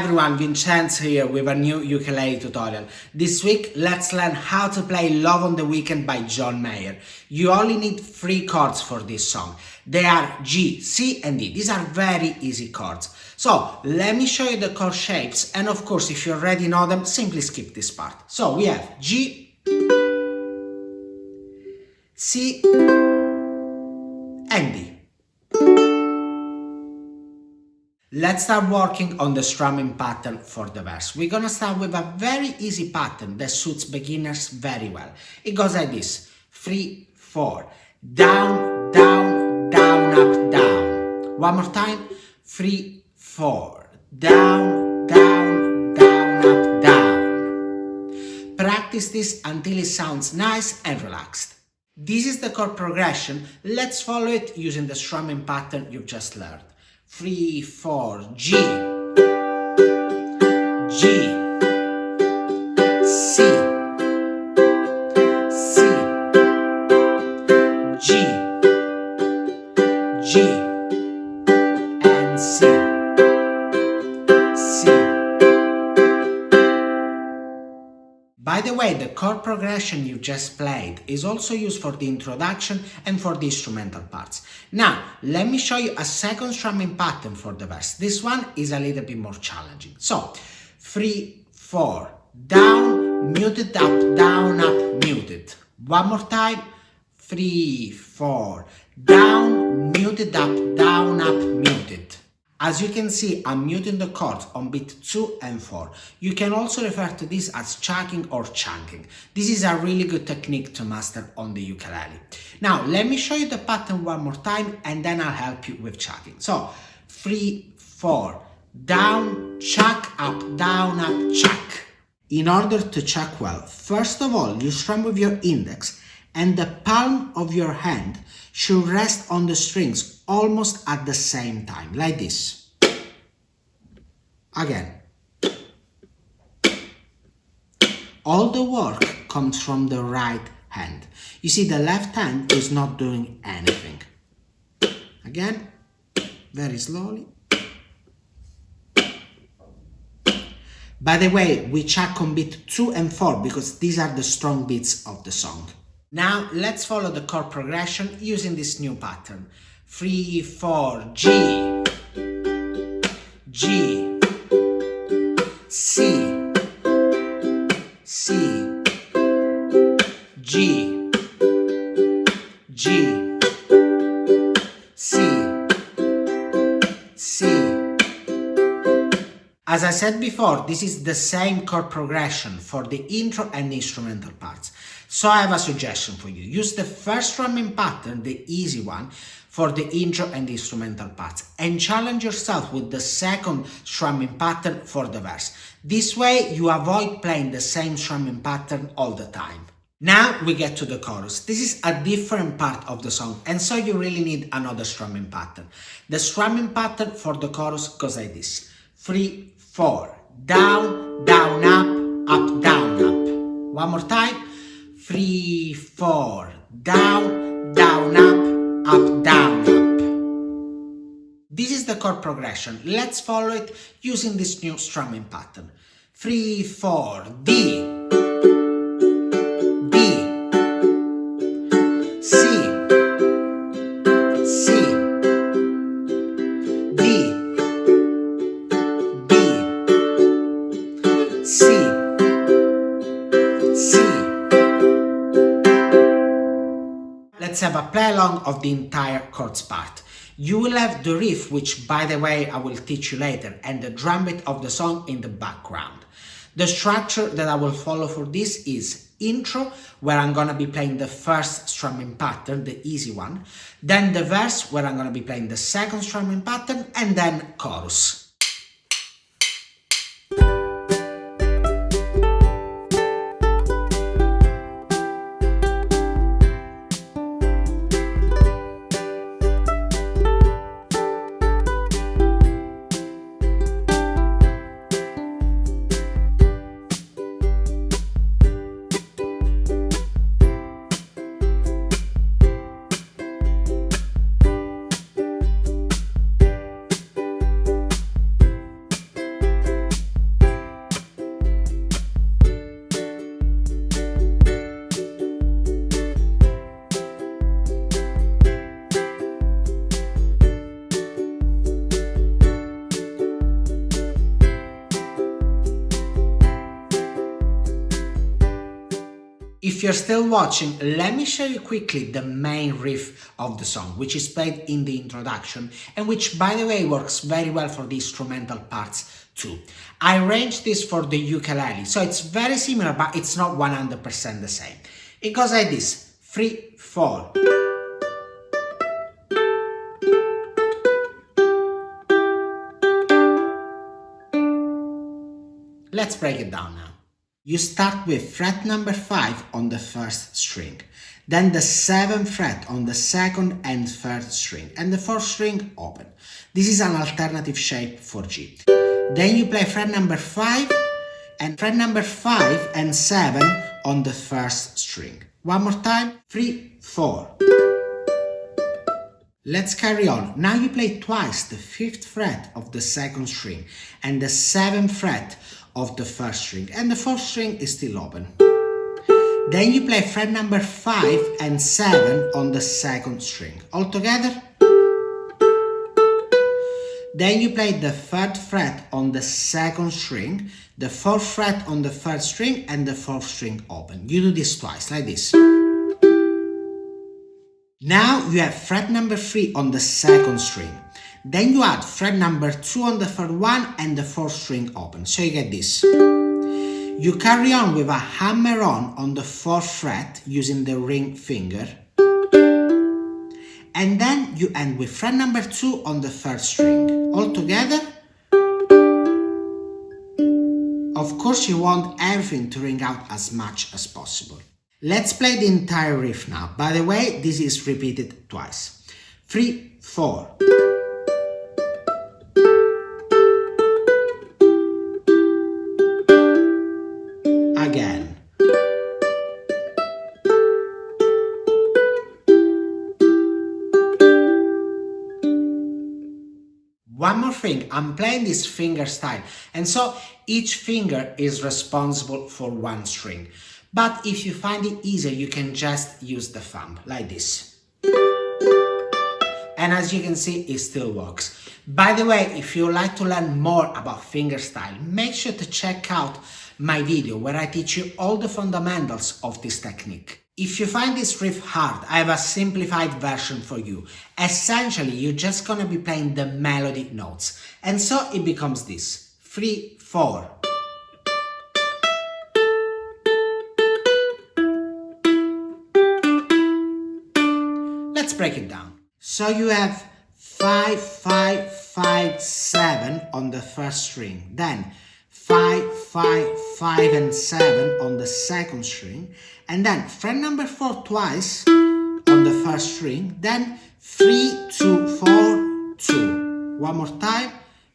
everyone, Vincenzo here with a new ukulele tutorial. This week, let's learn how to play Love on the Weekend by John Mayer. You only need 3 chords for this song. They are G, C and D. These are very easy chords. So, let me show you the chord shapes, and of course, if you already know them, simply skip this part. So, we have G, C and D. Let's start working on the strumming pattern for the verse. We're gonna start with a very easy pattern that suits beginners very well. It goes like this: 3, 4, down, down, down, up, down. One more time: 3, 4, down, down, down, up, down. Practice this until it sounds nice and relaxed. This is the chord progression. Let's follow it using the strumming pattern you've just learned. 3, 4, G, G, C, C, G, G, and C, C. By the way, the chord progression you just played is also used for the introduction and for the instrumental parts. Now, let me show you a second strumming pattern for the verse. This one is a little bit more challenging. So, 3, 4, down, muted, up, down, up, muted. One more time: 3, 4, down, muted, up, down, up, muted. As you can see, I'm muting the chords on beat 2 and 4. You can also refer to this as chucking or chunking. This is a really good technique to master on the ukulele. Now, let me show you the pattern one more time and then I'll help you with chucking. So, 3, 4, down, chuck, up, chuck. In order to chuck well, first of all, you strum with your index and the palm of your hand should rest on the strings almost at the same time, like this. Again. All the work comes from the right hand. You see, the left hand is not doing anything. Again, very slowly. By the way, we chuck on beat 2 and 4 because these are the strong beats of the song. Now, let's follow the chord progression using this new pattern. 3, 4, G, G, C, C, G, G, C, C. As I said before, this is the same chord progression for the intro and the instrumental parts. So I have a suggestion for you. Use the first strumming pattern, the easy one, for the intro and the instrumental parts, and challenge yourself with the second strumming pattern for the verse. This way you avoid playing the same strumming pattern all the time. Now we get to the chorus. This is a different part of the song, and so you really need another strumming pattern. The strumming pattern for the chorus goes like this: 3, 4, down, down, up, down, up. One more time: 3, 4, down, down, up, down, up. This is the chord progression. Let's follow it using this new strumming pattern. 3, 4, D, D, C, C, D, D, C, C. Let's have a play along of the entire chords part. You will have the riff, which by the way I will teach you later, and the drum beat of the song in the background. The structure that I will follow for this is intro, where I'm gonna be playing the first strumming pattern, the easy one, then the verse, where I'm gonna be playing the second strumming pattern, and then chorus. If you're still watching, let me show you quickly the main riff of the song, which is played in the introduction and which, by the way, works very well for the instrumental parts too. I arranged this for the ukulele, so it's very similar, but it's not 100% the same. It goes like this: 3, 4. Let's break it down now. You start with fret number 5 on the first string, then the 7th fret on the second and third string, and the 4th string open. This is an alternative shape for G. Then you play fret number 5 and fret number 5 and 7 on the first string. One more time: 3, 4. Let's carry on. Now you play twice the 5th fret of the second string and the 7th fret of the first string, and the 4th string is still open. Then you play fret number 5 and 7 on the second string, all together. Then you play the 3rd fret on the second string, the 4th fret on the third string, and the 4th string open. You do this twice, like this. Now you have fret number 3 on the second string. Then you add fret number 2 on the third one and the 4th string open, so you get this. You carry on with a hammer-on the 4th fret using the ring finger. And then you end with fret number 2 on the 3rd string. All together. Of course, you want everything to ring out as much as possible. Let's play the entire riff now. By the way, this is repeated twice. 3, 4. Again. One more thing, I'm playing this finger style, and so each finger is responsible for one string. But if you find it easier, you can just use the thumb, like this. And as you can see, it still works. By the way, if you would like to learn more about fingerstyle, make sure to check out my video where I teach you all the fundamentals of this technique. If you find this riff hard, I have a simplified version for you. Essentially, you're just gonna be playing the melody notes. And so it becomes this: 3, 4. Let's break it down. So you have 5, 5, 5, 7 on the first string, then 5, 5, 5 and 7 on the second string, and then fret number 4 twice on the first string, then 3, 2, 4, 2. One more time: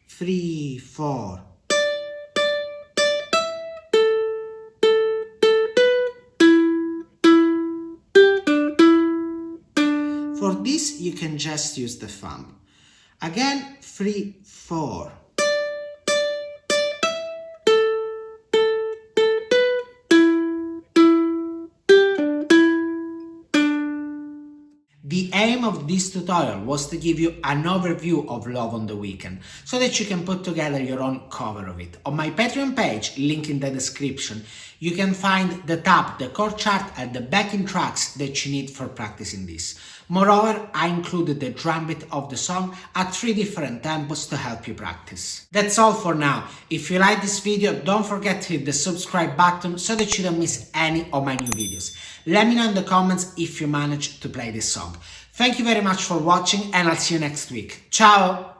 3, 4. For this, you can just use the thumb. Again: 3, 4. The aim of this tutorial was to give you an overview of Love on the Weekend, so that you can put together your own cover of it. On my Patreon page, link in the description, you can find the tab, the chord chart and the backing tracks that you need for practicing this. Moreover, I included the drum beat of the song at 3 different tempos to help you practice. That's all for now. If you like this video, don't forget to hit the subscribe button so that you don't miss any of my new videos. Let me know in the comments if you managed to play this song. Thank you very much for watching, and I'll see you next week. Ciao!